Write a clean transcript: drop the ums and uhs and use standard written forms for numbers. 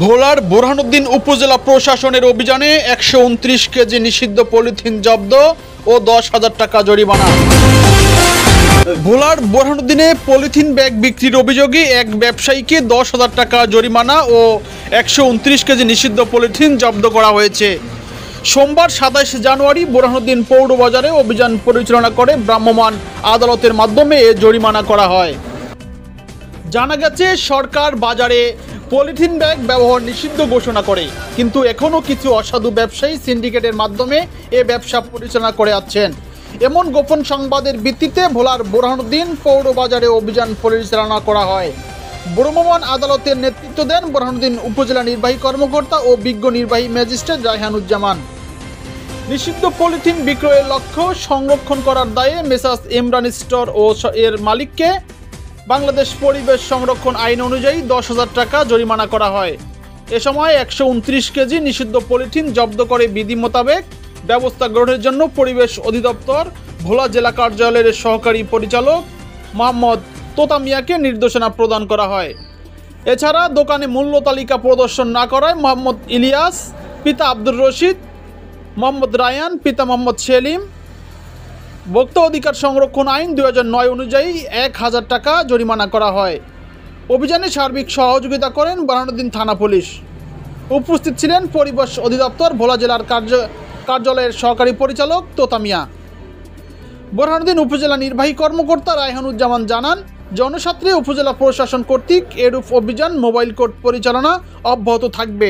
ভোলার বোরহানুদ্দিন উপজেলা প্রশাসনের অভিযানে 129 কেজি নিষিদ্ধ পলিথিন জব্দ ও 10,000 টাকা জরিমানা। ভোলার বোরহানুদ্দিনে পলিথিন ব্যাগ বিক্রির অভিযোগে এক ব্যবসায়ীকে 10,000 টাকা জরিমানা ও 129 কেজি নিষিদ্ধ পলিথিন জব্দ করা হয়েছে। সোমবার 27 জানুয়ারি বোরহানুদ্দিন পৌর বাজারে অভিযান পরিচালনা করে ভ্রাম্যমাণ আদালতের মাধ্যমে এ জরিমানা করা হয়। জানা গেছে, সরকার বাজারে পলিথিন ব্যাগ ব্যবহার নিষিদ্ধ ঘোষণা করে, কিন্তু এখনও কিছু অসাধু ব্যবসায়ী সিন্ডিকেটের মাধ্যমে এ ব্যবসা পরিচালনা করে আসছেন। এমন গোপন সংবাদের ভিত্তিতে ভোলার বোরহানুদ্দিন পৌর বাজারে অভিযান পরিচালনা করা হয়। ভ্রাম্যমাণ আদালতের নেতৃত্ব দেন বোরহানুদ্দিন উপজেলা নির্বাহী কর্মকর্তা ও বিজ্ঞ নির্বাহী ম্যাজিস্ট্রেট রায়হানুজ্জামান। নিষিদ্ধ পলিথিন বিক্রয়ের লক্ষ্য সংরক্ষণ করার দায়ে মেসার্স ইমরান স্টোর ও এর মালিককে বাংলাদেশ পরিবেশ সংরক্ষণ আইন অনুযায়ী 10,000 টাকা জরিমানা করা হয়। এ সময় 129 কেজি নিষিদ্ধ পলিথিন জব্দ করে বিধি মোতাবেক ব্যবস্থা গ্রহণের জন্য পরিবেশ অধিদপ্তর ভোলা জেলা কার্যালয়ের সহকারী পরিচালক মোহাম্মদ তোতা মিয়াকে নির্দেশনা প্রদান করা হয়। এছাড়া দোকানে মূল্য তালিকা প্রদর্শন না করায় মোহাম্মদ ইলিয়াস পিতা আব্দুর রশিদ, মোহাম্মদ রায়ান পিতা মোহাম্মদ সেলিম, ভোক্তা অধিকার সংরক্ষণ আইন 2009 অনুযায়ী 1,000 টাকা জরিমানা করা হয়। অভিযানে সার্বিক সহযোগিতা করেন বোরহানুদ্দিন থানা পুলিশ। উপস্থিত ছিলেন পরিবেশ অধিদপ্তর ভোলা জেলার কার্যালয়ের সহকারী পরিচালক তোতা মিয়া। বোরহানুদ্দিন উপজেলা নির্বাহী কর্মকর্তা রায়হানুজ্জামান জানান, জনস্বার্থে উপজেলা প্রশাসন কর্তৃক এরূপ অভিযান মোবাইল কোর্ট পরিচালনা অব্যাহত থাকবে।